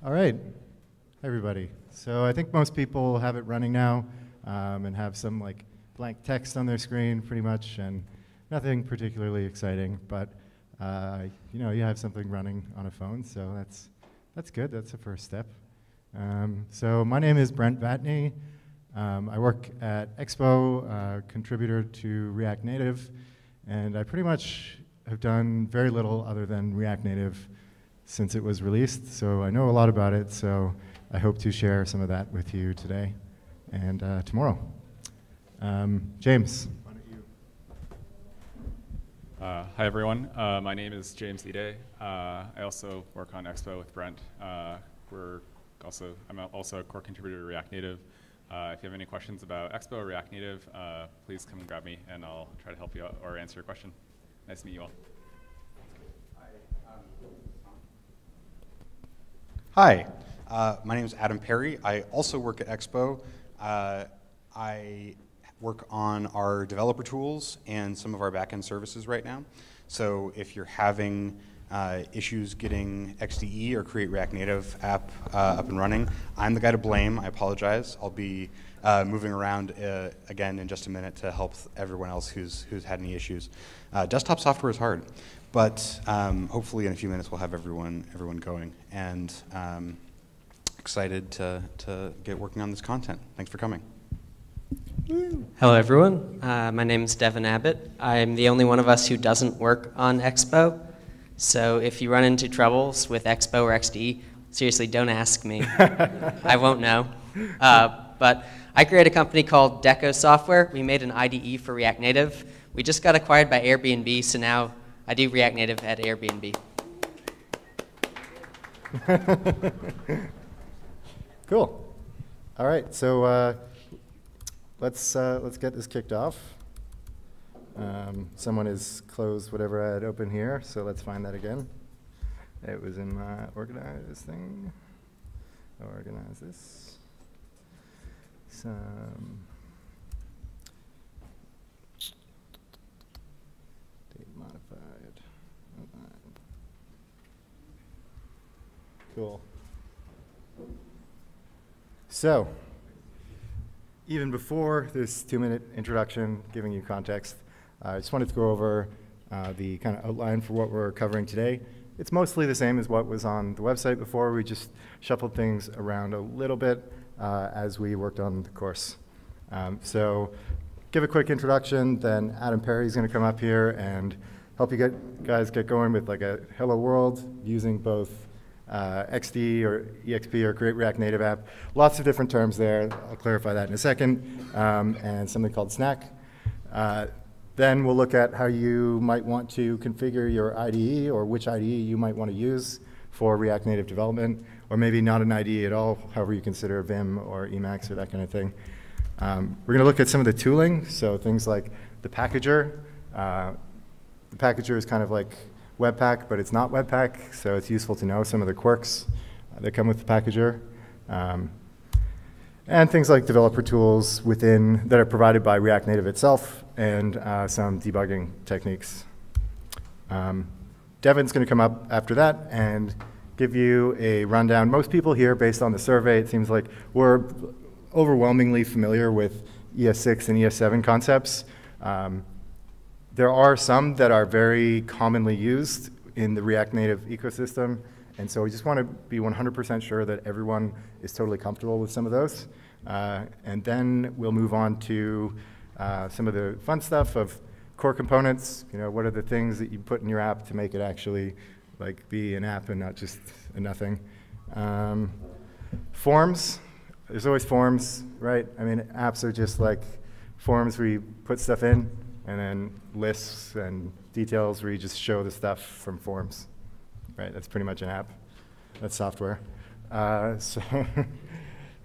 All right, everybody. So I think most people have it running now and have some like blank text on their screen pretty much, and nothing particularly exciting, but you know, you have something running on a phone, so that's good. That's the first step. So my name is Brent Vatney. I work at Expo, contributor to React Native, and I pretty much have done very little other than React Native since it was released, so I know a lot about it, so I hope to share some of that with you today and tomorrow. James, why don't you? Hi everyone, my name is James Ide. I also work on Expo with Brent. I'm also a core contributor to React Native. If you have any questions about Expo or React Native, please come and grab me and I'll try to help you out or answer your question. Nice to meet you all. Hi, my name is Adam Perry. I also work at Expo. I work on our developer tools and some of our backend services right now. So if you're having issues getting XDE or Create React Native app up and running, I'm the guy to blame. I apologize. I'll be moving around again in just a minute to help everyone else who's had any issues. Desktop software is hard, but hopefully in a few minutes we'll have everyone going. And excited to get working on this content. Thanks for coming. Hello, everyone. My name is Devin Abbott. I'm the only one of us who doesn't work on Expo. So if you run into troubles with Expo or XDE, seriously, don't ask me. I won't know. But I created a company called Deco Software. We made an IDE for React Native. We just got acquired by Airbnb, so now I do React Native at Airbnb. Cool. All right, so let's get this kicked off. Someone has closed whatever I had open here, so let's find that again. It was in my organize thing. Organize this. Some date modified. Cool. So, even before this 2-minute introduction, giving you context, I just wanted to go over the kind of outline for what we're covering today. It's mostly the same as what was on the website before. We just shuffled things around a little bit as we worked on the course. So give a quick introduction, then Adam Perry is going to come up here and help you guys get going with like a hello world using both XD or EXP or Create React Native app. Lots of different terms there. I'll clarify that in a second. And something called Snack. Then we'll look at how you might want to configure your IDE or which IDE you might want to use for React Native development, or maybe not an IDE at all, however you consider Vim or Emacs or that kind of thing. We're going to look at some of the tooling, so things like the packager. The packager is kind of like Webpack, but it's not Webpack, so it's useful to know some of the quirks that come with the packager. And things like developer tools that are provided by React Native itself, and some debugging techniques. Devin's going to come up after that and give you a rundown. Most people here, based on the survey, it seems like we're overwhelmingly familiar with ES6 and ES7 concepts. There are some that are very commonly used in the React Native ecosystem, and so we just want to be 100% sure that everyone is totally comfortable with some of those. And then we'll move on to some of the fun stuff of core components. You know, what are the things that you put in your app to make it actually like be an app and not just a nothing. Forms. There's always forms, right? I mean, apps are just like forms where you put stuff in, and then lists and details where you just show the stuff from forms, right? That's pretty much an app. That's software. So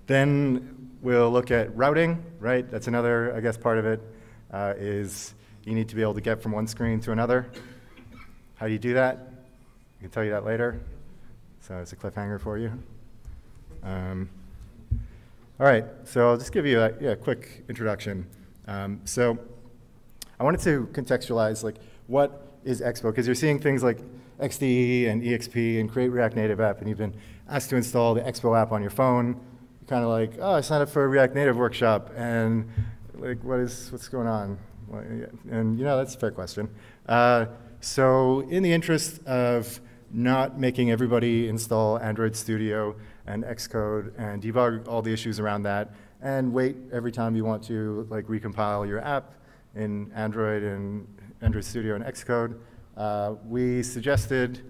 then we'll look at routing, right? That's another, I guess, part of it is you need to be able to get from one screen to another. How do you do that? I can tell you that later. So it's a cliffhanger for you. All right, so I'll just give you a quick introduction. So I wanted to contextualize like what is Expo, because you're seeing things like XD and EXP and Create React Native app, and you've been asked to install the Expo app on your phone. You're kind of like, oh, I signed up for a React Native workshop, and like, what's going on? And that's a fair question. So in the interest of not making everybody install Android Studio and Xcode and debug all the issues around that, and wait every time you want to like recompile your app in Android and Android Studio and Xcode, we suggested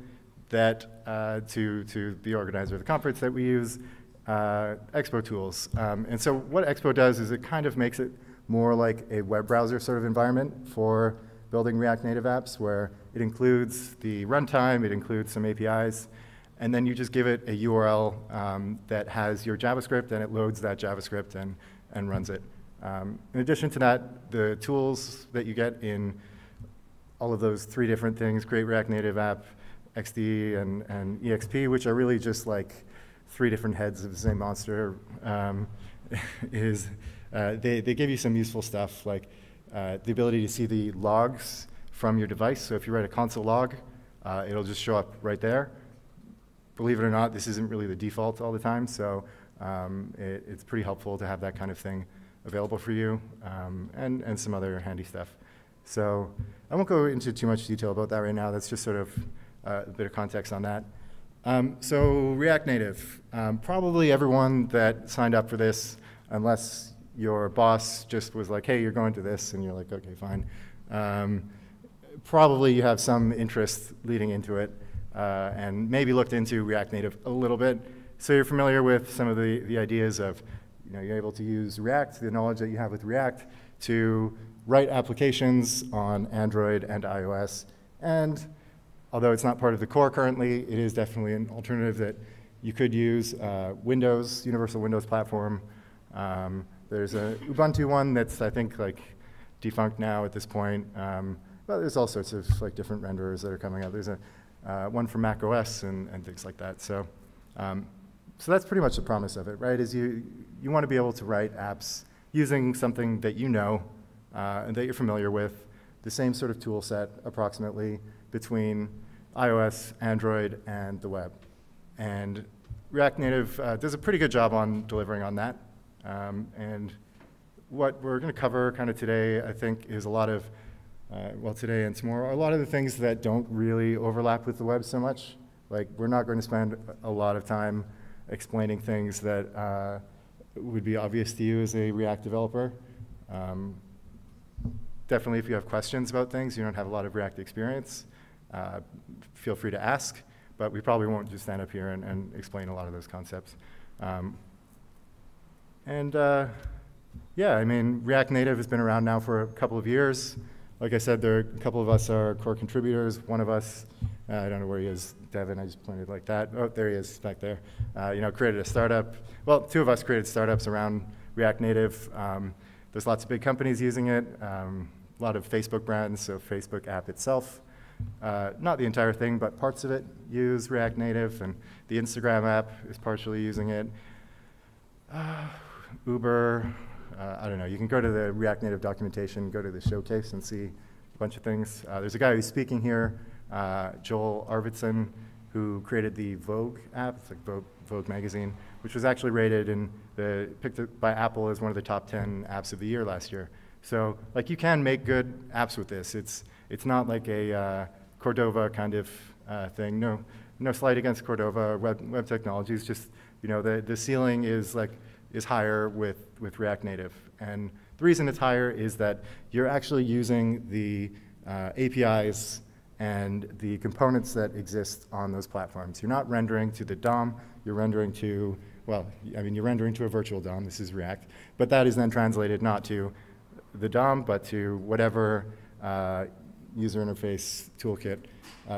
that to the organizer of the conference that we use Expo tools. And so what Expo does is it kind of makes it more like a web browser sort of environment for building React Native apps, where it includes the runtime, it includes some APIs, and then you just give it a URL that has your JavaScript, and it loads that JavaScript and runs it. In addition to that, the tools that you get in all of those 3 different things, Create React Native App, XD, and EXP, which are really just like 3 different heads of the same monster, they give you some useful stuff, like the ability to see the logs from your device. So if you write a console log, it'll just show up right there. Believe it or not, this isn't really the default all the time, so it's pretty helpful to have that kind of thing available for you, and some other handy stuff. So I won't go into too much detail about that right now. That's just sort of a bit of context on that. So React Native, probably everyone that signed up for this, unless your boss just was like, hey, you're going to this, and you're like, okay, fine. Probably you have some interest leading into it, and maybe looked into React Native a little bit. So you're familiar with some of the ideas of, you're able to use React, the knowledge that you have with React, to write applications on Android and iOS. And although it's not part of the core currently, it is definitely an alternative that you could use. Windows, Universal Windows Platform. There's a Ubuntu one that's, I think, like defunct now at this point. But there's all sorts of like different renderers that are coming out. There's a one for Mac OS and things like that. So, so that's pretty much the promise of it, right? Is you want to be able to write apps using something that you know and that you're familiar with, the same sort of tool set approximately between iOS, Android, and the web. And React Native does a pretty good job on delivering on that. And what we're going to cover kind of today, I think, is a lot of, well, today and tomorrow, are a lot of the things that don't really overlap with the web so much. Like, we're not going to spend a lot of time explaining things that would be obvious to you as a React developer. Definitely, if you have questions about things, you don't have a lot of React experience, feel free to ask, but we probably won't just stand up here and explain a lot of those concepts. Yeah, I mean, React Native has been around now for a couple of years. Like I said, a couple of us are core contributors. One of us, I don't know where he is, Devin, I just pointed like that. Oh, there he is, back there. Created a startup. Well, 2 of us created startups around React Native. There's lots of big companies using it, a lot of Facebook brands, so Facebook app itself. Not the entire thing, but parts of it use React Native, and the Instagram app is partially using it. Uber, I don't know, you can go to the React Native documentation, go to the showcase and see a bunch of things. There's a guy who's speaking here, Joel Arvidsson, who created the Vogue app, it's like Vogue magazine, which was actually rated and picked by Apple as one of the top 10 apps of the year last year. So, like, you can make good apps with this. It's not like a Cordova kind of thing. No slight against Cordova, web technologies. Just, the ceiling is higher with React Native. And the reason it's higher is that you're actually using the APIs and the components that exist on those platforms. You're not rendering to the DOM, you're rendering to, well, I mean, you're rendering to a virtual DOM, this is React, but that is then translated not to the DOM, but to whatever user interface toolkit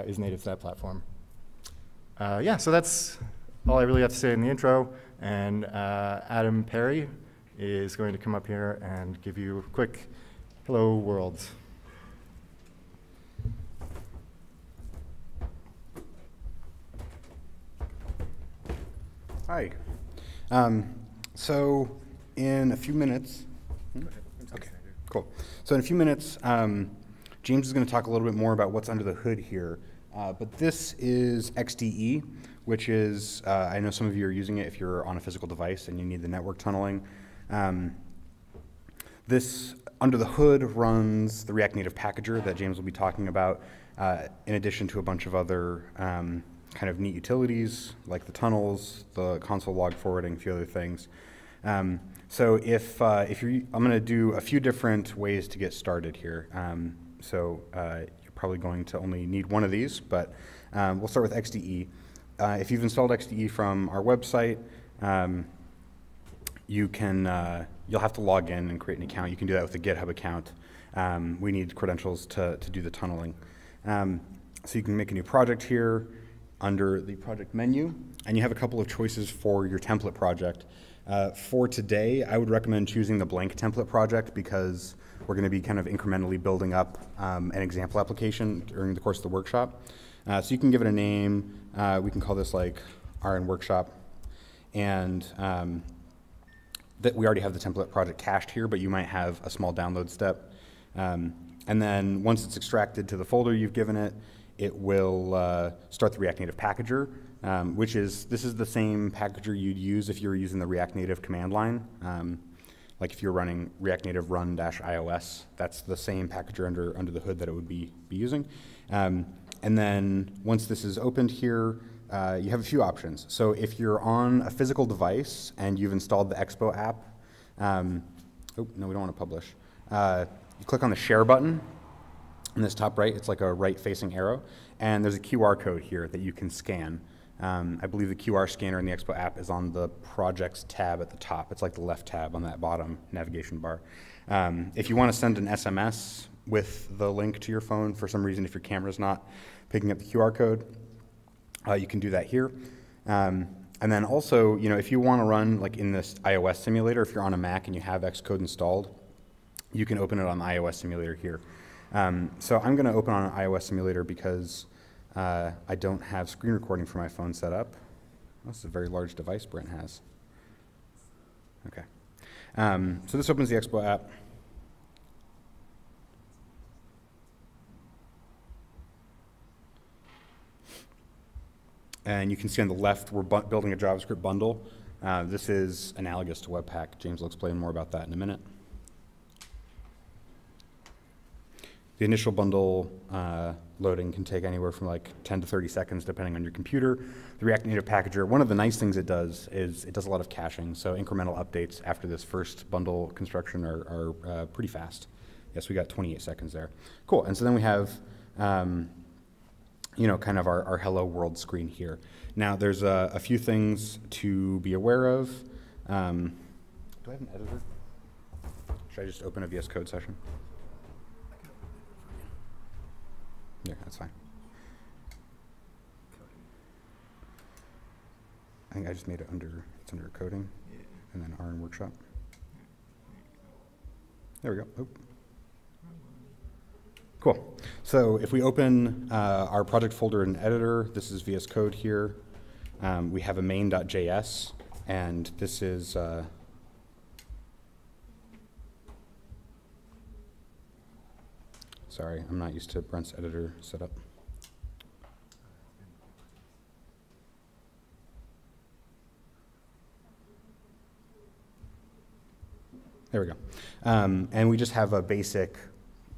is native to that platform. Yeah, so that's all I really have to say in the intro. And Adam Perry is going to come up here and give you a quick hello world. Hi. So in a few minutes, okay, Cool. So in a few minutes, James is going to talk a little bit more about what's under the hood here. But this is XDE, which is, I know some of you are using it if you're on a physical device and you need the network tunneling. This, under the hood, runs the React Native packager that James will be talking about, in addition to a bunch of other kind of neat utilities, like the tunnels, the console log forwarding, a few other things. So if you're, I'm going to do a few different ways to get started here. You're probably going to only need one of these, but we'll start with XDE. If you've installed XDE from our website, you'll have to log in and create an account. You can do that with a GitHub account. We need credentials to do the tunneling. So you can make a new project here under the project menu, and you have a couple of choices for your template project. For today, I would recommend choosing the blank template project because we're going to be kind of incrementally building up an example application during the course of the workshop. So you can give it a name. We can call this like RN Workshop. And that we already have the template project cached here, but you might have a small download step. And then once it's extracted to the folder you've given it, it will start the React Native packager, this is the same packager you'd use if you were using the React Native command line. Like if you're running React Native run-ios, that's the same packager under the hood that it would be using. And then once this is opened here, you have a few options. So if you're on a physical device and you've installed the Expo app, oh, no, we don't want to publish. You click on the share button in this top right. It's like a right-facing arrow. And there's a QR code here that you can scan. I believe the QR scanner in the Expo app is on the projects tab at the top. It's like the left tab on that bottom navigation bar. If you want to send an SMS with the link to your phone, for some reason, if your camera's not picking up the QR code, you can do that here. And then also, if you want to run like in this iOS simulator, if you're on a Mac and you have Xcode installed, you can open it on the iOS simulator here. So I'm going to open on an iOS simulator because I don't have screen recording for my phone set up. This is a very large device Brent has. Okay. So this opens the Expo app. And you can see on the left, we're building a JavaScript bundle. This is analogous to Webpack. James will explain more about that in a minute. The initial bundle loading can take anywhere from like 10 to 30 seconds, depending on your computer. The React Native packager, one of the nice things it does is it does a lot of caching. So incremental updates after this first bundle construction are pretty fast. Yes, we got 28 seconds there. Cool, and so then we have kind of our hello world screen here. Now, there's a few things to be aware of. Do I have an editor? Should I just open a VS Code session? Yeah, that's fine. I think I just made it it's under coding, and then RN Workshop. There we go. Oh. Cool. So if we open our project folder in editor, this is VS Code here. We have a main.js, and this is sorry, I'm not used to Brent's editor setup. There we go. And we just have a basic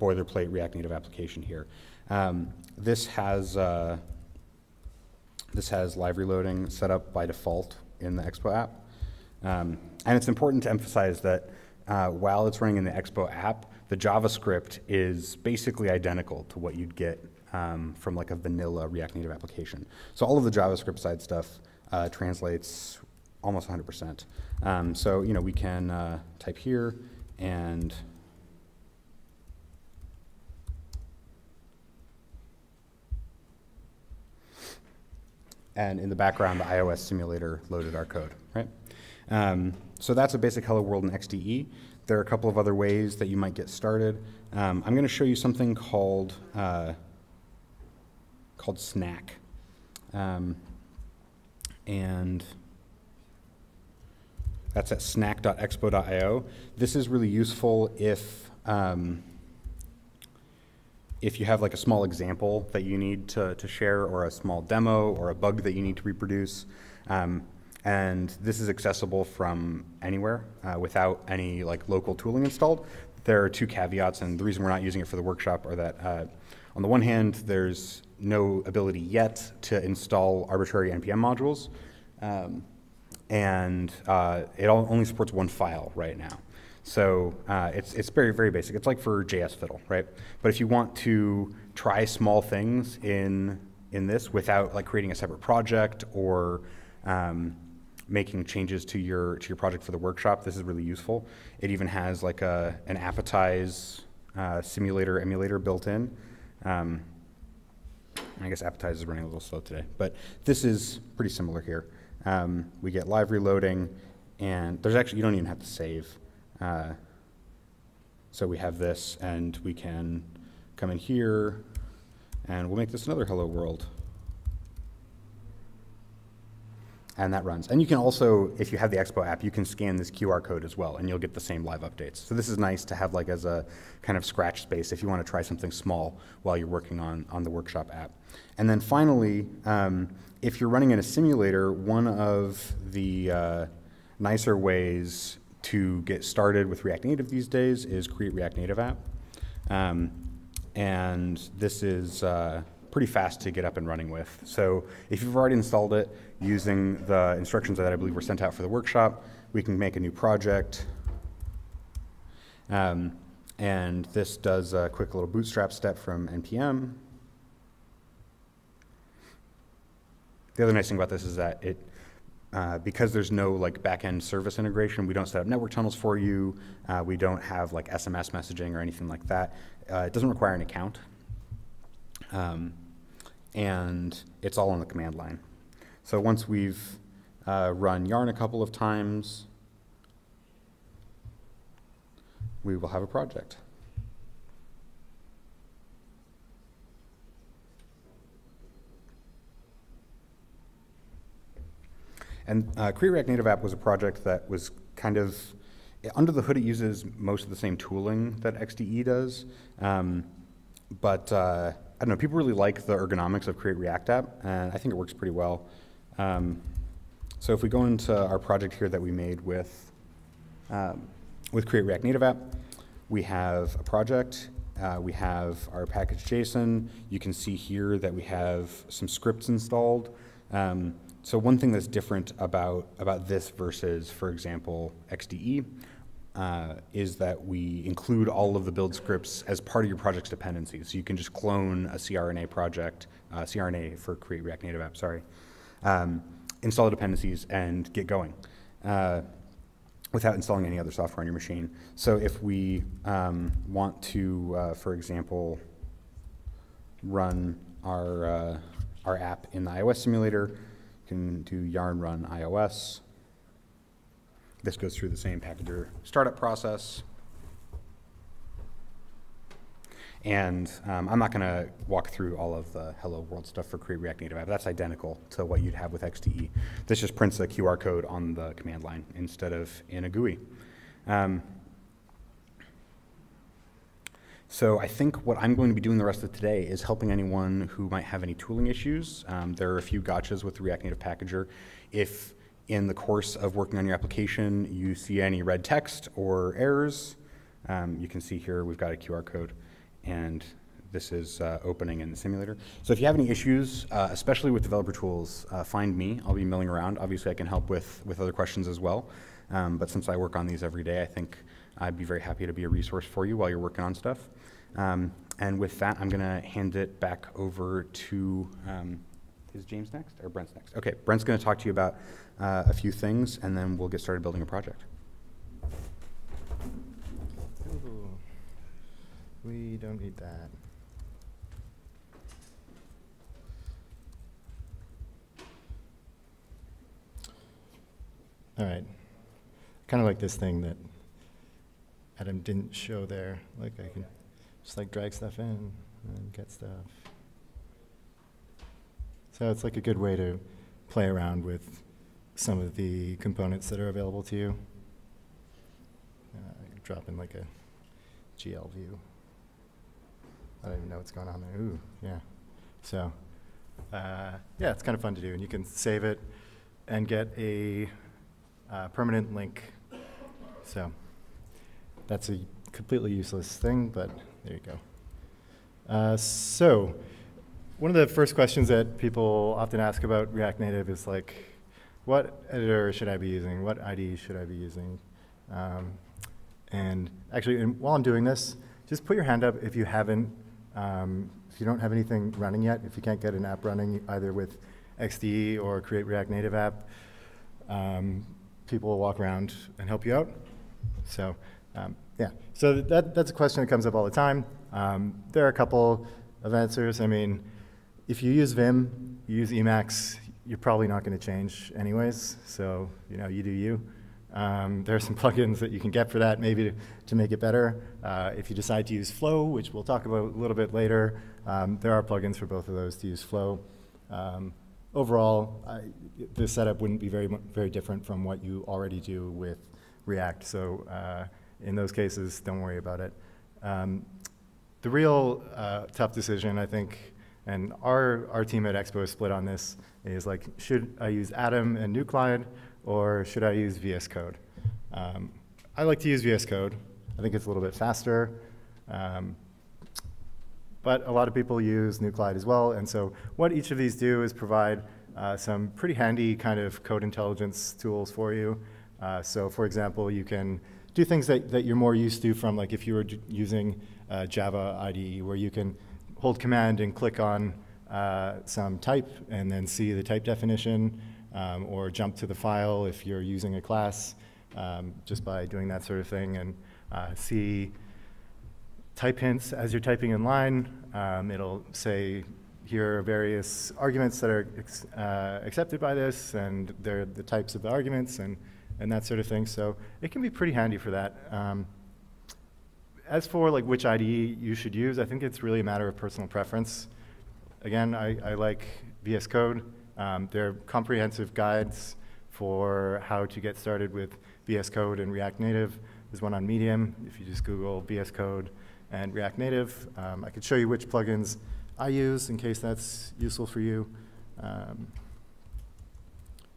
boilerplate React Native application here. This has live reloading set up by default in the Expo app. And it's important to emphasize that while it's running in the Expo app, the JavaScript is basically identical to what you'd get from like a vanilla React Native application. So all of the JavaScript side stuff translates almost 100%. So we can type here and in the background, the iOS simulator loaded our code, right? So that's a basic Hello World in XDE. There are a couple of other ways that you might get started. I'm going to show you something called Snack. And that's at snack.expo.io. This is really useful if if you have like a small example that you need to share, or a small demo, or a bug that you need to reproduce, and this is accessible from anywhere without any like local tooling installed. There are two caveats, and the reason we're not using it for the workshop are that on the one hand, there's no ability yet to install arbitrary NPM modules, and it only supports one file right now. So it's very, very basic. It's like for JS Fiddle, right? But if you want to try small things in this without like creating a separate project or making changes to your project for the workshop, this is really useful. It even has like an Appetize simulator emulator built in. I guess Appetize is running a little slow today, but this is pretty similar here. We get live reloading, and there's actually, you don't even have to save. So we have this, and we can come in here, and we'll make this another hello world. And that runs. And you can also, if you have the Expo app, you can scan this QR code as well, and you'll get the same live updates. So this is nice to have like as a kind of scratch space if you want to try something small while you're working on the workshop app. And then finally, if you're running in a simulator, one of the nicer ways to get started with React Native these days is create React Native app. And this is pretty fast to get up and running with. So if you've already installed it using the instructions that I believe were sent out for the workshop, we can make a new project. And this does a quick little bootstrap step from NPM. The other nice thing about this is that it, because there's no like back-end service integration, we don't set up network tunnels for you. We don't have like SMS messaging or anything like that. It doesn't require an account. And it's all on the command line. So once we've run yarn a couple of times, we will have a project. And Create React Native App was a project that was kind of, under the hood it uses most of the same tooling that XDE does. But I don't know, people really like the ergonomics of Create React App, and I think it works pretty well. So if we go into our project here that we made with Create React Native App, we have a project, we have our package JSON. You can see here that we have some scripts installed. So one thing that's different about this versus, for example, XDE, is that we include all of the build scripts as part of your project's dependencies. So you can just clone a CRNA project, CRNA for Create React Native App, sorry, install the dependencies and get going without installing any other software on your machine. So if we want to, for example, run our app in the iOS simulator, can do yarn run iOS. This goes through the same packager startup process. And I'm not going to walk through all of the hello world stuff for Create React Native App. That's identical to what you'd have with XDE. This just prints a QR code on the command line instead of in a GUI. So I think what I'm going to be doing the rest of today is helping anyone who might have any tooling issues. There are a few gotchas with the React Native packager. If in the course of working on your application you see any red text or errors, you can see here we've got a QR code, and this is opening in the simulator. So if you have any issues, especially with developer tools, find me. I'll be milling around. Obviously I can help with other questions as well. But since I work on these every day, I think I'd be very happy to be a resource for you while you're working on stuff. And with that, I'm going to hand it back over to, is James next or Brent's next? Okay, Brent's going to talk to you about a few things, and then we'll get started building a project. Ooh, we don't need that. All right, kind of like this thing that Adam didn't show there. Like I can just like drag stuff in and get stuff. So it's like a good way to play around with some of the components that are available to you. Drop in like a GL view. I don't even know what's going on there. Ooh, yeah. So, yeah, it's kind of fun to do. And you can save it and get a permanent link. So that's a completely useless thing, but there you go. So one of the first questions that people often ask about React Native is like, what editor should I be using? What IDE should I be using? And actually, while I'm doing this, just put your hand up if you haven't, if you don't have anything running yet, if you can't get an app running either with XDE or Create React Native app, people will walk around and help you out. So yeah, so that's a question that comes up all the time. There are a couple of answers. I mean, if you use Vim, you use Emacs, you're probably not going to change anyways. So you do you. There are some plugins that you can get for that, maybe to make it better. If you decide to use Flow, which we'll talk about a little bit later, there are plugins for both of those to use Flow. Overall, the setup wouldn't be very different from what you already do with React. So in those cases, don't worry about it. The real tough decision, I think, and our team at Expo is split on this, is like, should I use Atom and Nuclide, or should I use VS Code? I like to use VS Code. I think it's a little bit faster. But a lot of people use Nuclide as well. And so what each of these do is provide some pretty handy kind of code intelligence tools for you. So for example, you can do things that you're more used to from, like if you were using Java IDE, where you can hold command and click on some type and then see the type definition, or jump to the file if you're using a class, just by doing that sort of thing, and see type hints as you're typing in line. It'll say, here are various arguments that are accepted by this, and they're the types of the arguments, and that sort of thing. So it can be pretty handy for that. As for like which IDE you should use, I think it's really a matter of personal preference. Again, I like VS Code. There are comprehensive guides for how to get started with VS Code and React Native. There's one on Medium. If you just Google VS Code and React Native, I could show you which plugins I use in case that's useful for you.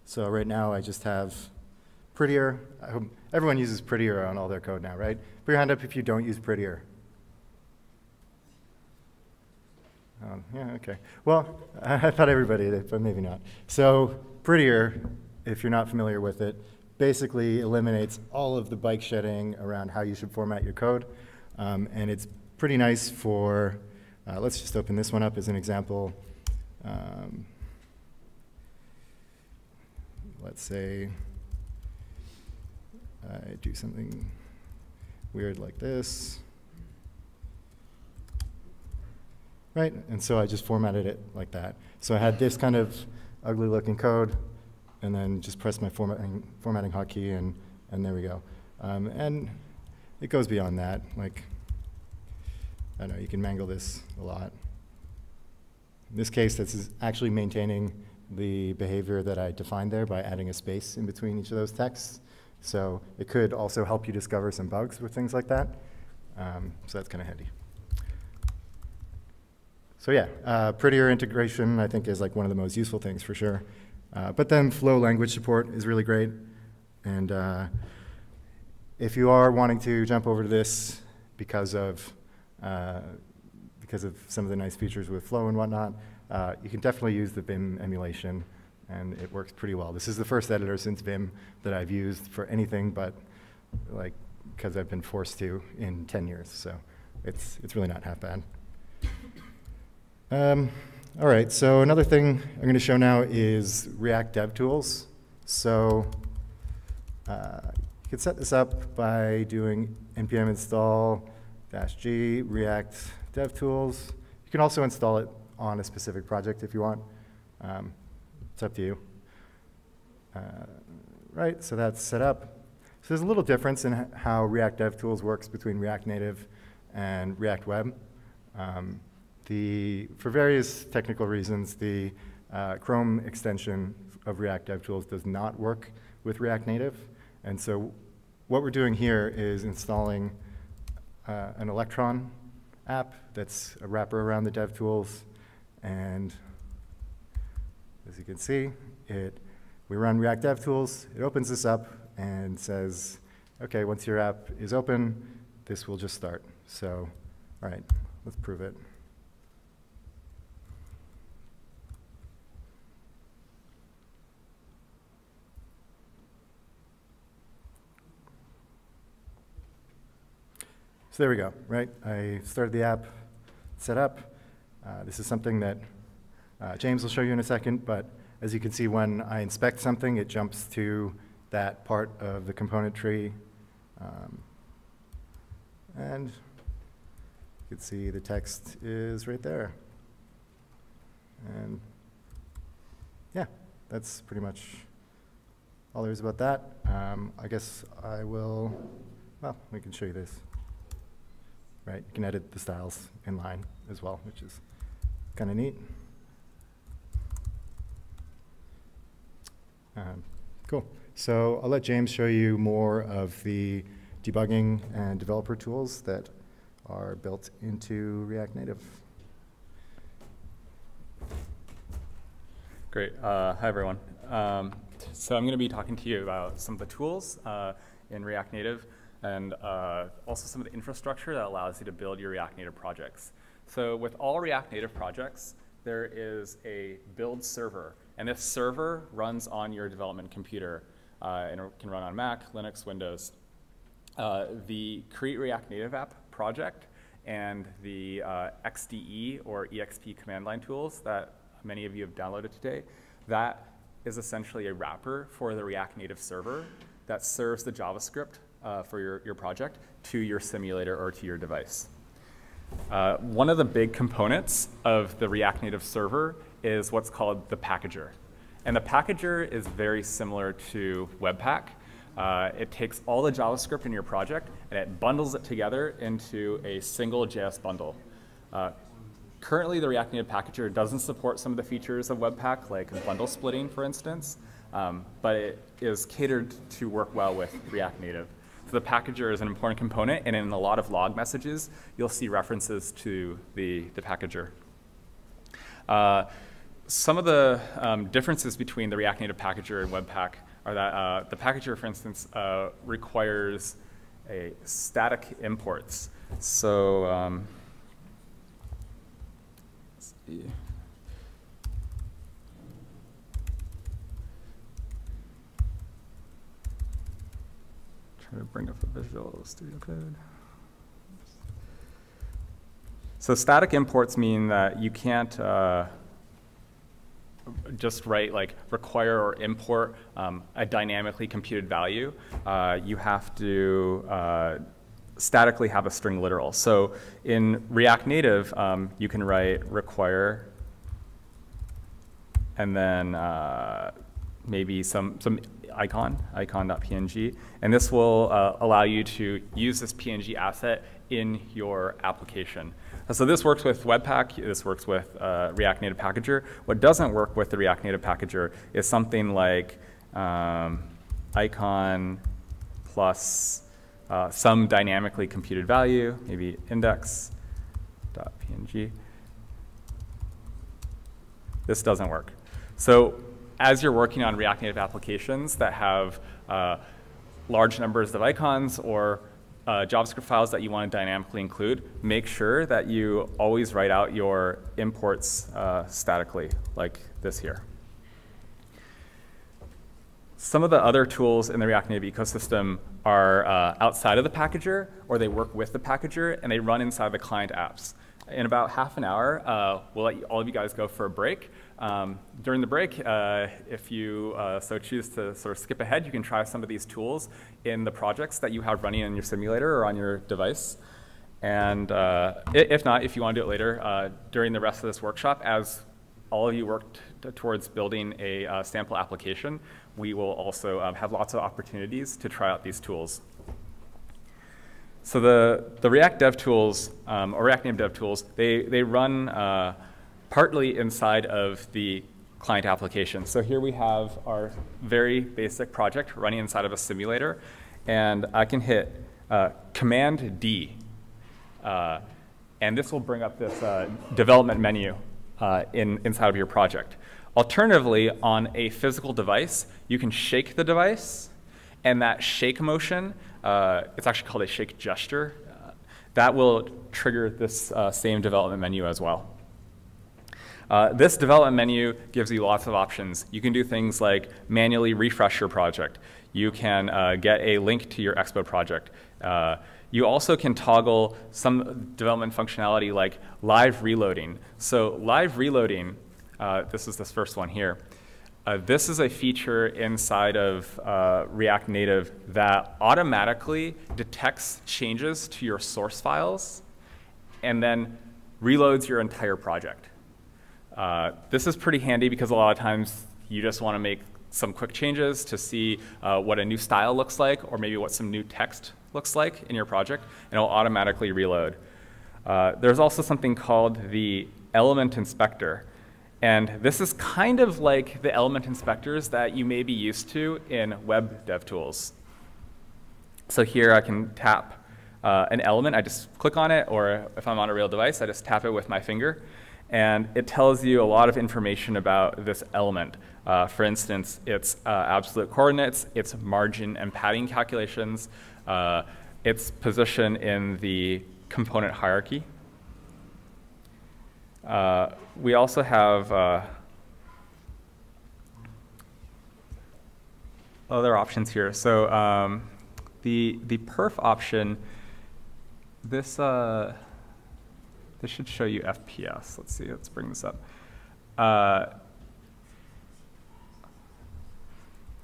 So right now I just have Prettier. I hope everyone uses Prettier on all their code now, right? Put your hand up if you don't use Prettier. Yeah, okay. Well, I thought everybody did, but maybe not. So Prettier, if you're not familiar with it, basically eliminates all of the bike shedding around how you should format your code. And it's pretty nice for, let's just open this one up as an example. Let's say I do something weird like this. Right, and so I just formatted it like that. So I had this kind of ugly looking code, and then just press my formatting hotkey, and there we go. And it goes beyond that. Like, I don't know, you can mangle this a lot. In this case, this is actually maintaining the behavior that I defined there by adding a space in between each of those texts. So it could also help you discover some bugs with things like that. So that's kind of handy. So yeah, Prettier integration, I think, is like one of the most useful things for sure. But then Flow language support is really great. And if you are wanting to jump over to this because of some of the nice features with Flow and whatnot, you can definitely use the Vim emulation, and it works pretty well. This is the first editor since Vim that I've used for anything but, like, because I've been forced to in 10 years. So it's really not half bad. All right, so another thing I'm going to show now is React DevTools. So you can set this up by doing npm install -g React DevTools. You can also install it on a specific project if you want. It's up to you. Right, so that's set up. So there's a little difference in how React DevTools works between React Native and React Web. For various technical reasons, the Chrome extension of React DevTools does not work with React Native. And so what we're doing here is installing an Electron app that's a wrapper around the DevTools. And as you can see, we run React DevTools. It opens this up and says, OK, once your app is open, this will just start. So, all right, let's prove it. So there we go, right? I started the app, set up. This is something that James will show you in a second, but as you can see, when I inspect something, it jumps to that part of the component tree. And you can see the text is right there. And yeah, that's pretty much all there is about that. I guess I will, well, we can show you this. Right, you can edit the styles in line as well, which is kind of neat. Cool. So I'll let James show you more of the debugging and developer tools that are built into React Native. Great. Hi, everyone. So I'm going to be talking to you about some of the tools in React Native and also some of the infrastructure that allows you to build your React Native projects. So with all React Native projects, there is a build server. And this server runs on your development computer. And it can run on Mac, Linux, Windows. The Create React Native App project and the XDE or EXP command line tools that many of you have downloaded today, that is essentially a wrapper for the React Native server that serves the JavaScript for your project to your simulator or to your device. One of the big components of the React Native server is what's called the packager. And the packager is very similar to Webpack. It takes all the JavaScript in your project and it bundles it together into a single JS bundle. Currently, the React Native packager doesn't support some of the features of Webpack, like bundle splitting, for instance, but it is catered to work well with React Native. So the packager is an important component, and in a lot of log messages, you'll see references to the packager. Some of the differences between the React Native packager and Webpack are that the packager, for instance, requires a static imports. So let's see. Try to bring up the Visual Studio Code. So static imports mean that you can't just write like require or import a dynamically computed value. You have to statically have a string literal. So in React Native, you can write require and then maybe some icon.png, and this will allow you to use this PNG asset in your application. So this works with Webpack, this works with React Native Packager. What doesn't work with the React Native Packager is something like icon plus some dynamically computed value, maybe index.png. This doesn't work. So as you're working on React Native applications that have large numbers of icons or JavaScript files that you want to dynamically include, make sure that you always write out your imports statically, like this here. Some of the other tools in the React Native ecosystem are outside of the packager, or they work with the packager, and they run inside the client apps. In about half an hour, we'll let all of you guys go for a break. During the break, if you so choose to sort of skip ahead, you can try some of these tools in the projects that you have running in your simulator or on your device. And if not, if you want to do it later, during the rest of this workshop, as all of you worked towards building a sample application, we will also have lots of opportunities to try out these tools. So the React Dev tools, or React Native Dev tools, they run partly inside of the client application. So here we have our very basic project running inside of a simulator, and I can hit Command D, And this will bring up this development menu inside of your project. Alternatively, on a physical device, you can shake the device, and that shake motion, it's actually called a shake gesture, that will trigger this same development menu as well. This development menu gives you lots of options. You can do things like manually refresh your project. You can get a link to your Expo project. You also can toggle some development functionality like live reloading. So live reloading, this is this first one here. This is a feature inside of React Native that automatically detects changes to your source files and then reloads your entire project. This is pretty handy because a lot of times you just want to make some quick changes to see what a new style looks like or maybe what some new text looks like in your project, and it'll automatically reload. There's also something called the element inspector. And this is kind of like the element inspectors that you may be used to in web dev tools. So here I can tap an element. I just click on it, or if I'm on a real device, I just tap it with my finger. And it tells you a lot of information about this element. For instance, its absolute coordinates, its margin and padding calculations, its position in the component hierarchy. We also have other options here. So the perf option, this should show you FPS. Let's see, let's bring this up.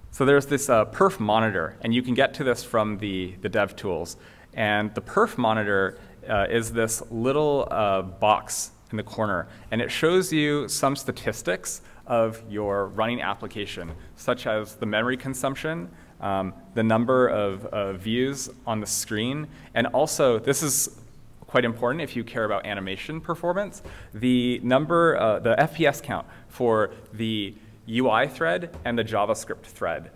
So there's this perf monitor, and you can get to this from the dev tools. And the perf monitor is this little box in the corner, and it shows you some statistics of your running application, such as the memory consumption, the number of views on the screen, and also, this is quite important if you care about animation performance, the number, the FPS count for the UI thread and the JavaScript thread.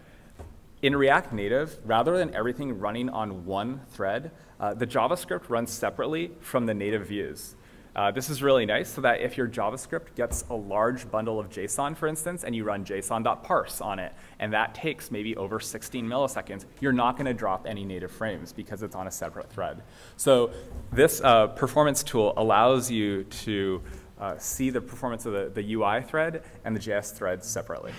In React Native, rather than everything running on one thread, the JavaScript runs separately from the native views. This is really nice so that if your JavaScript gets a large bundle of JSON, for instance, and you run json.parse on it, and that takes maybe over 16 milliseconds, you're not going to drop any native frames because it's on a separate thread. So this performance tool allows you to see the performance of the UI thread and the JS thread separately.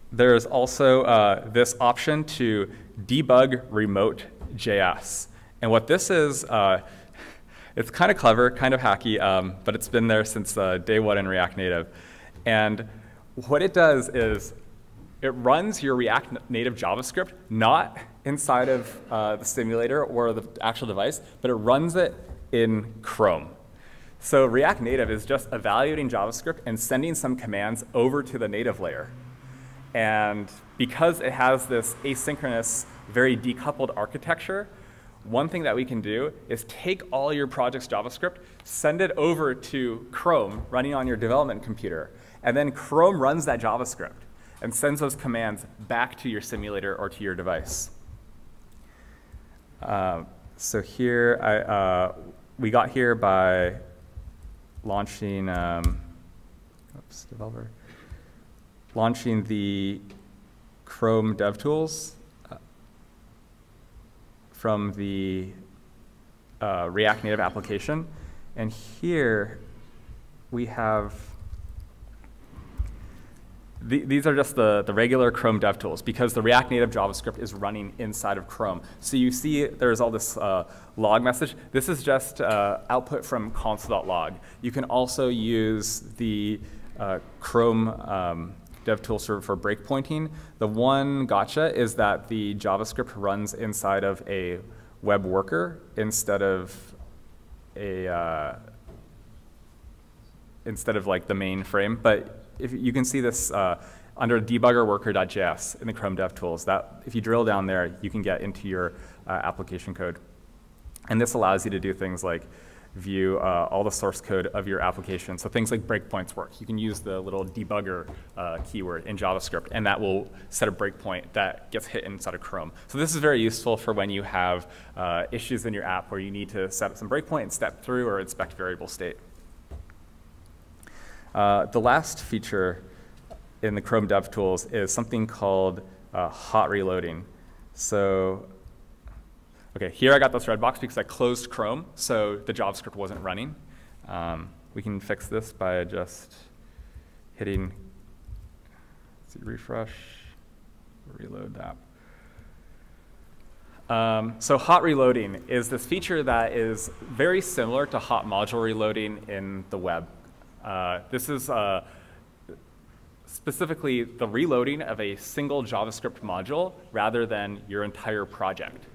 There's also this option to debug remote JS. And what this is, it's kind of clever, kind of hacky, but it's been there since day one in React Native. And what it does is it runs your React Native JavaScript not inside of the simulator or the actual device, but it runs it in Chrome. So React Native is just evaluating JavaScript and sending some commands over to the native layer. And because it has this asynchronous, very decoupled architecture, one thing that we can do is take all your project's JavaScript, send it over to Chrome running on your development computer, and then Chrome runs that JavaScript and sends those commands back to your simulator or to your device. So here, we got here by launching, launching the Chrome DevTools from the React Native application. And here we have, these are just the regular Chrome DevTools because the React Native JavaScript is running inside of Chrome. So you see there's all this log message. This is just output from console.log. You can also use the Chrome DevTools for breakpointing. The one gotcha is that the JavaScript runs inside of a web worker instead of like the main frame. But if you can see this under debugger worker.js in the Chrome DevTools, that if you drill down there, you can get into your application code. And this allows you to do things like view all the source code of your application. So things like breakpoints work. You can use the little debugger keyword in JavaScript, and that will set a breakpoint that gets hit inside of Chrome. So this is very useful for when you have issues in your app where you need to set up some breakpoint and step through or inspect variable state. The last feature in the Chrome DevTools is something called hot reloading. So, okay, here I got this red box because I closed Chrome, so the JavaScript wasn't running. We can fix this by just hitting, let's see, refresh, reload the app. So hot reloading is this feature that is very similar to hot module reloading in the web. This is specifically the reloading of a single JavaScript module rather than your entire project.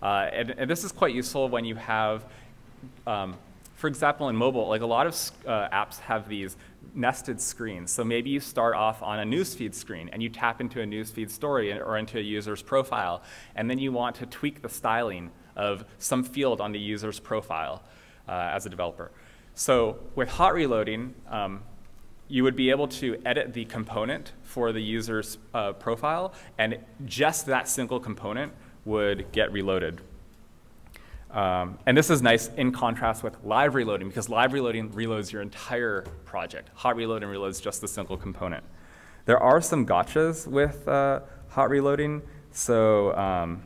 And this is quite useful when you have, for example, in mobile, like a lot of apps have these nested screens. So maybe you start off on a newsfeed screen and you tap into a newsfeed story or into a user's profile, and then you want to tweak the styling of some field on the user's profile as a developer. So with hot reloading, you would be able to edit the component for the user's profile, and just that single component would get reloaded. And this is nice in contrast with live reloading, because live reloading reloads your entire project. Hot reloading reloads just the single component. There are some gotchas with hot reloading. So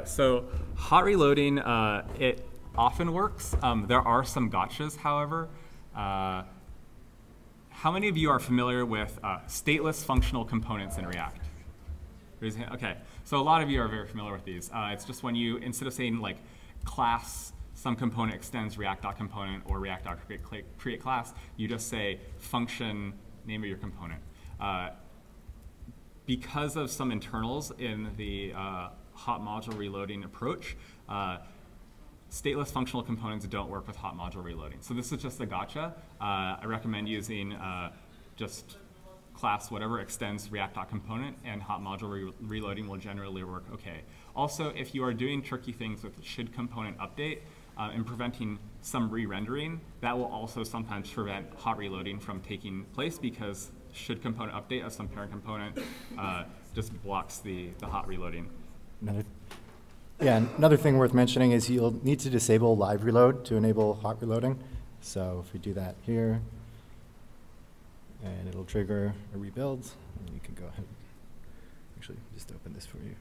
so hot reloading, it often works. There are some gotchas, however. How many of you are familiar with stateless functional components in React? Okay, so a lot of you are very familiar with these. It's just when you, instead of saying like class, some component extends React.component or React.create class, you just say function, name of your component. Because of some internals in the hot module reloading approach, stateless functional components don't work with hot module reloading. So this is just a gotcha. I recommend using just class whatever extends React.component, and hot module reloading will generally work okay. Also, if you are doing tricky things with should component update and preventing some re-rendering, that will also sometimes prevent hot reloading from taking place, because should component update of some parent component just blocks the hot reloading. Another thing worth mentioning is you'll need to disable live reload to enable hot reloading. So if we do that here, and it'll trigger a rebuild, and you can go ahead. Actually, just open this for you.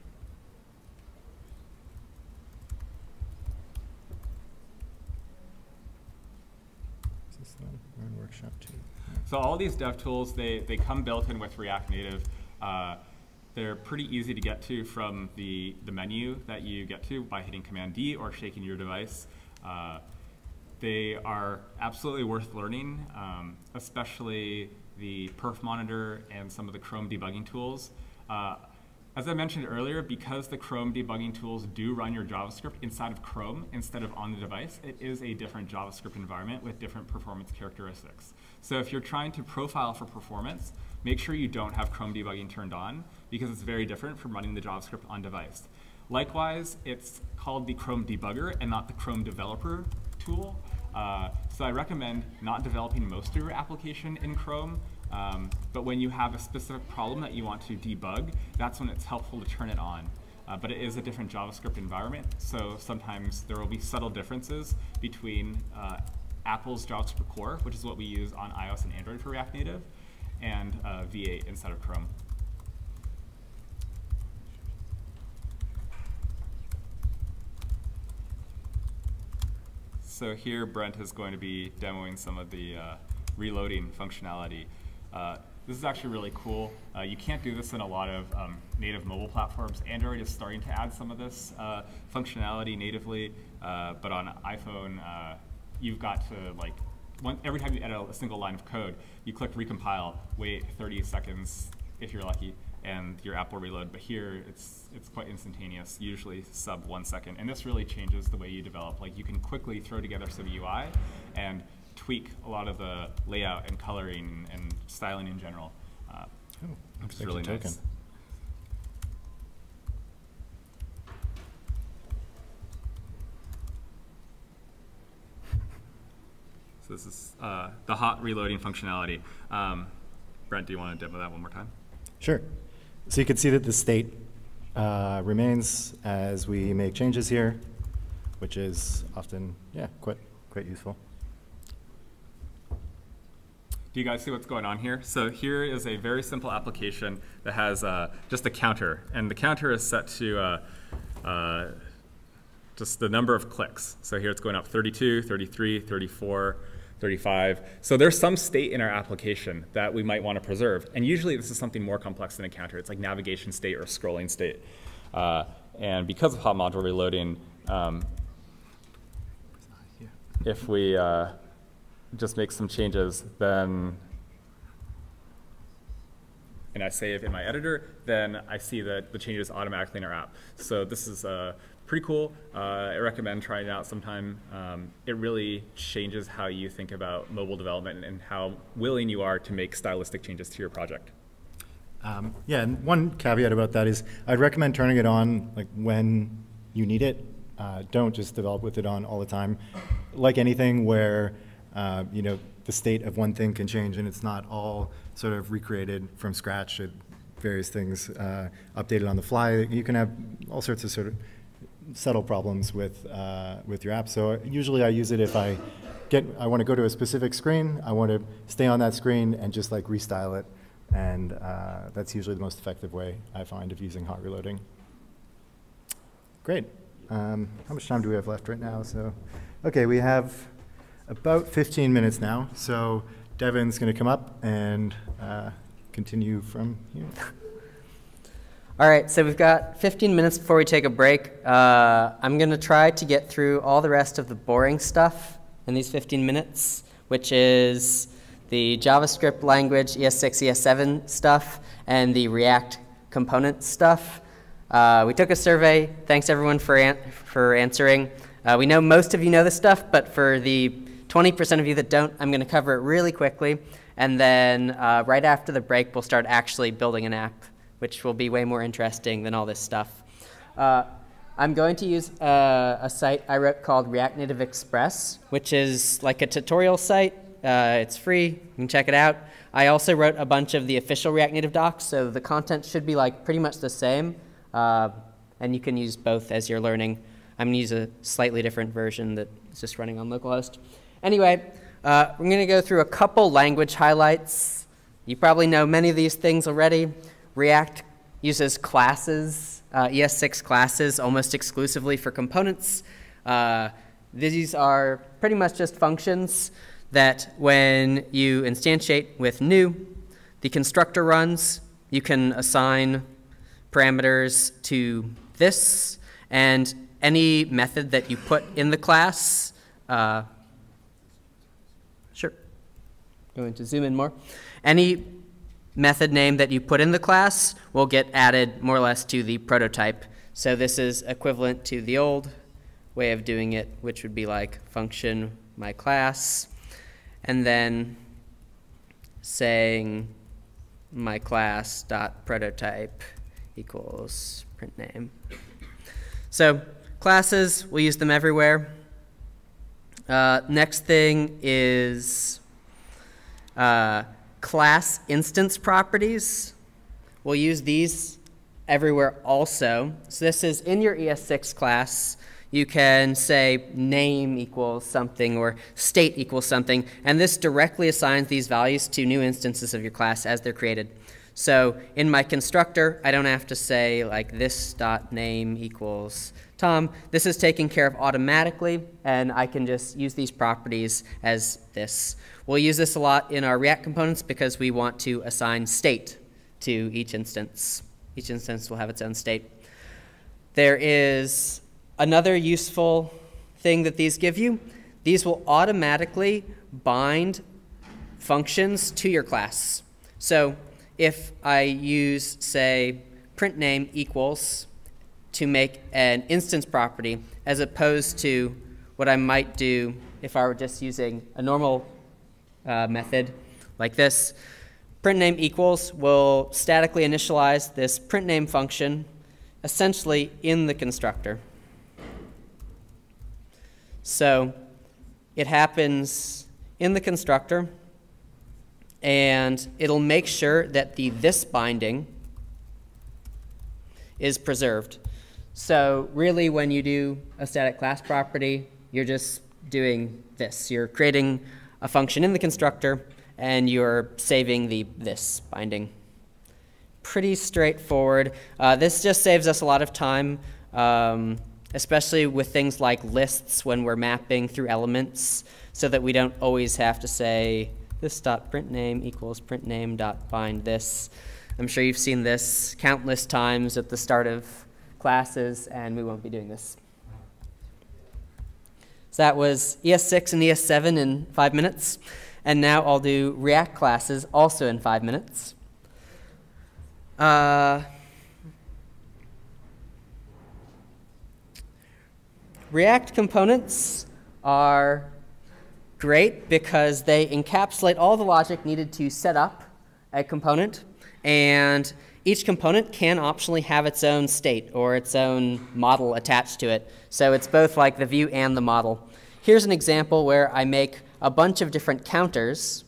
Is this the one? We're in workshop 2. So all these dev tools, they come built in with React Native. They're pretty easy to get to from the menu that you get to by hitting Command D or shaking your device. They are absolutely worth learning, especially the perf monitor and some of the Chrome debugging tools. As I mentioned earlier, because the Chrome debugging tools do run your JavaScript inside of Chrome instead of on the device, it is a different JavaScript environment with different performance characteristics. So if you're trying to profile for performance, make sure you don't have Chrome debugging turned on, because it's very different from running the JavaScript on device. Likewise, it's called the Chrome debugger and not the Chrome developer tool. So I recommend not developing most of your application in Chrome, but when you have a specific problem that you want to debug, that's when it's helpful to turn it on. But it is a different JavaScript environment, so sometimes there will be subtle differences between Apple's JavaScript core, which is what we use on iOS and Android for React Native, and V8 inside of Chrome. So here, Brent is going to be demoing some of the reloading functionality. This is actually really cool. You can't do this in a lot of native mobile platforms. Android is starting to add some of this functionality natively, but on iPhone, you've got to, like, every time you edit a single line of code, you click recompile, wait 30 seconds if you're lucky, and your app will reload. But here, it's quite instantaneous, usually sub 1 second. And this really changes the way you develop. Like, you can quickly throw together some UI and tweak a lot of the layout and coloring and styling in general. Which is really nice. So this is the hot reloading functionality. Brent, do you want to demo that one more time? Sure. So you can see that the state remains as we make changes here, which is often, yeah, quite useful. Do you guys see what's going on here? So here is a very simple application that has just a counter. And the counter is set to just the number of clicks. So here it's going up 32, 33, 34, 35. So there's some state in our application that we might want to preserve. And usually this is something more complex than a counter. It's like navigation state or scrolling state. And because of hot module reloading, if we just make some changes, then, and I save in my editor, then I see that the changes automatically in our app. So this is pretty cool. I recommend trying it out sometime. It really changes how you think about mobile development and how willing you are to make stylistic changes to your project. Yeah, and one caveat about that is I'd recommend turning it on like when you need it. Don't just develop with it on all the time. Like anything where you know, the state of one thing can change and it's not all sort of recreated from scratch. Various things updated on the fly. You can have all sorts of sort of subtle problems with your app. So usually I use it if I want to go to a specific screen, I want to stay on that screen and just like restyle it. And that's usually the most effective way I find of using hot reloading. Great. How much time do we have left right now? So, okay, we have about 15 minutes now. So Devin's going to come up and continue from here. All right, so we've got 15 minutes before we take a break. I'm going to try to get through all the rest of the boring stuff in these 15 minutes, which is the JavaScript language, ES6, ES7 stuff, and the React component stuff. We took a survey. Thanks, everyone, for answering. We know most of you know this stuff, but for the 20% of you that don't, I'm going to cover it really quickly. And then right after the break, we'll start actually building an app, which will be way more interesting than all this stuff. I'm going to use a site I wrote called React Native Express, which is like a tutorial site. It's free. You can check it out. I also wrote a bunch of the official React Native docs, so the content should be like pretty much the same. And you can use both as you're learning. I'm going to use a slightly different version that's just running on localhost. Anyway, we're going to go through a couple language highlights. You probably know many of these things already. React uses classes, ES6 classes, almost exclusively for components. These are pretty much just functions that when you instantiate with new, the constructor runs. You can assign parameters to this, and any method that you put in the class, sure, going to zoom in more. Any method name that you put in the class will get added more or less to the prototype. So this is equivalent to the old way of doing it, which would be like function my class, and then saying my class dot prototype equals print name. So classes, we'll use them everywhere. Next thing is class instance properties. We'll use these everywhere also. So this is in your ES6 class. You can say name equals something or state equals something, and this directly assigns these values to new instances of your class as they're created. So in my constructor, I don't have to say like this dot name equals Tom. This is taken care of automatically, and I can just use these properties as this. We'll use this a lot in our React components because we want to assign state to each instance. Each instance will have its own state. There is another useful thing that these give you. These will automatically bind functions to your class. So if I use, say, print name equals to make an instance property, as opposed to what I might do if I were just using a normal method like this, print name equals will statically initialize this print name function essentially in the constructor. So it happens in the constructor, and it'll make sure that the this binding is preserved. So really, when you do a static class property, you're just doing this. You're creating a function in the constructor, and you're saving the this binding. Pretty straightforward. This just saves us a lot of time, especially with things like lists when we're mapping through elements, so that we don't always have to say this.printName equals printName.bind this. I'm sure you've seen this countless times at the start of classes, and we won't be doing this. So that was ES6 and ES7 in 5 minutes. And now I'll do React classes also in 5 minutes. React components are great because they encapsulate all the logic needed to set up a component, and each component can optionally have its own state or its own model attached to it. So it's both like the view and the model. Here's an example where I make a bunch of different counters,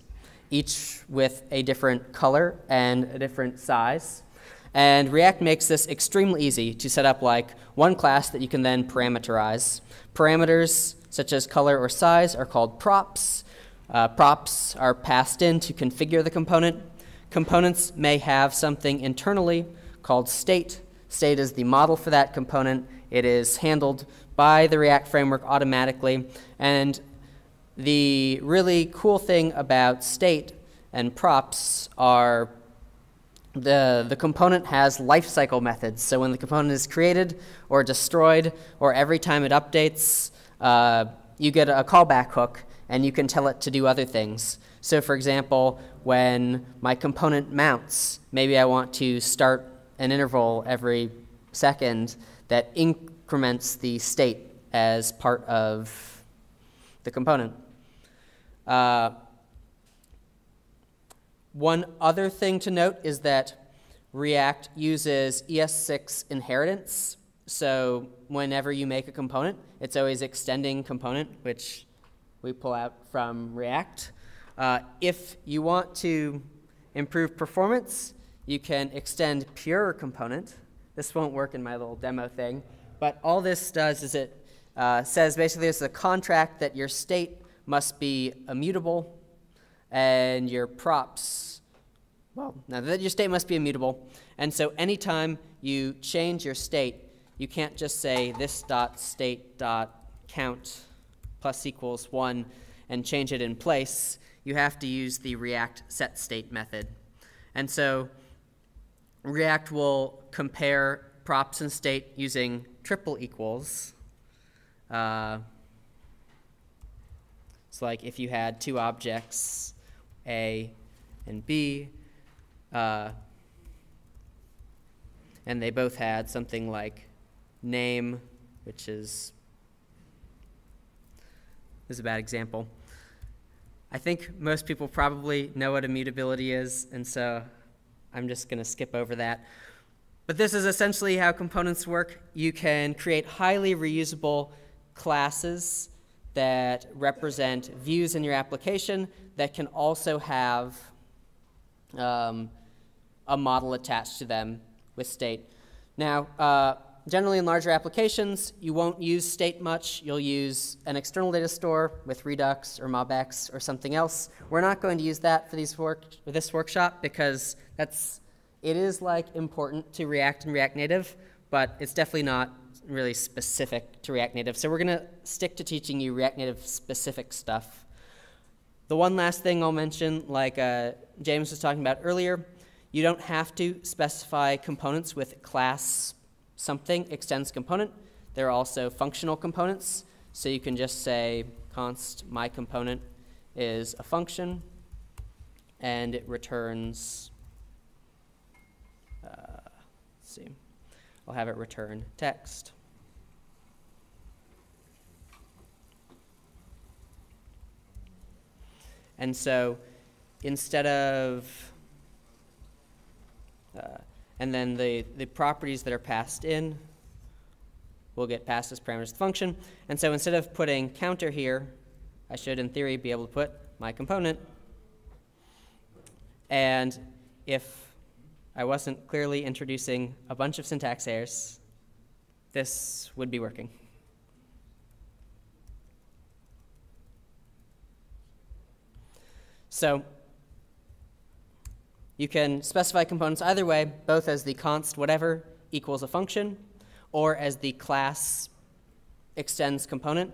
each with a different color and a different size. And React makes this extremely easy to set up like one class that you can then parameterize. Parameters such as color or size are called props. Props are passed in to configure the component. Components may have something internally called state. State is the model for that component. It is handled by the React framework automatically. And the really cool thing about state and props are the component has lifecycle methods. So when the component is created or destroyed, or every time it updates, you get a callback hook, and you can tell it to do other things. So for example, when my component mounts, maybe I want to start an interval every second that increments the state as part of the component. One other thing to note is that React uses ES6 inheritance. So whenever you make a component, it's always extending component, which we pull out from React. If you want to improve performance, you can extend pure component. This won't work in my little demo thing, but all this does is it says basically it's a contract that your state must be immutable, and your props, well, now that your state must be immutable. And so anytime you change your state, you can't just say this.state.count plus equals 1 and change it in place. You have to use the React setState method. And so React will compare props and state using triple equals. So like if you had two objects, A and B, and they both had something like name, which is a bad example. I think most people probably know what immutability is, and so I'm just going to skip over that. But this is essentially how components work. You can create highly reusable classes that represent views in your application that can also have a model attached to them with state. Now, generally in larger applications, you won't use state much. You'll use an external data store with Redux or MobX or something else. We're not going to use that for this workshop because it is like important to React and React Native, but it's definitely not really specific to React Native. So we're going to stick to teaching you React Native specific stuff. The one last thing I'll mention, like James was talking about earlier, you don't have to specify components with class something extends component. There are also functional components. So you can just say const my component is a function, and it returns, let's see, I'll have it return text. And so instead of, and then the properties that are passed in will get passed as parameters to the function. And so instead of putting counter here, I should in theory be able to put my component. And if I wasn't clearly introducing a bunch of syntax errors, this would be working. So you can specify components either way, both as the const whatever equals a function, or as the class extends component.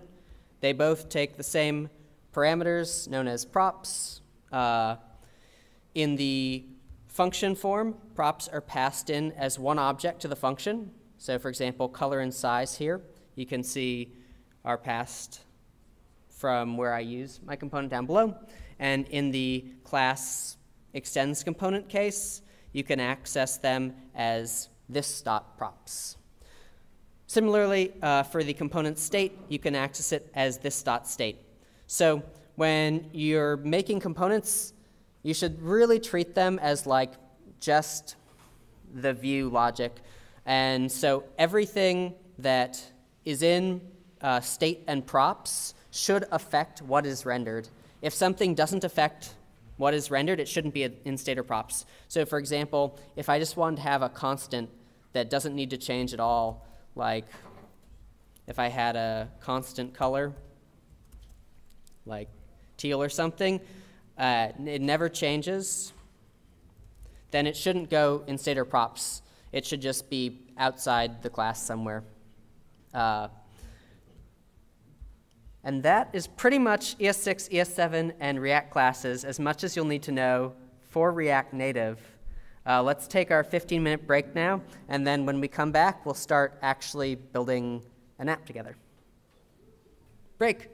They both take the same parameters known as props. In the function form, props are passed in as one object to the function. So for example, color and size here, you can see are passed from where I use my component down below. And in the class extends component case, you can access them as this.props. Similarly, for the component state, you can access it as this.state. So when you're making components, you should really treat them as like just the view logic. And so everything that is in state and props should affect what is rendered. If something doesn't affect what is rendered, it shouldn't be in state or props. So for example, if I just wanted to have a constant that doesn't need to change at all, like if I had a constant color, like teal or something, it never changes, then it shouldn't go in state or props. It should just be outside the class somewhere. And that is pretty much ES6, ES7, and React classes, as much as you'll need to know for React Native. Let's take our 15-minute break now, and then when we come back, we'll start actually building an app together. Break.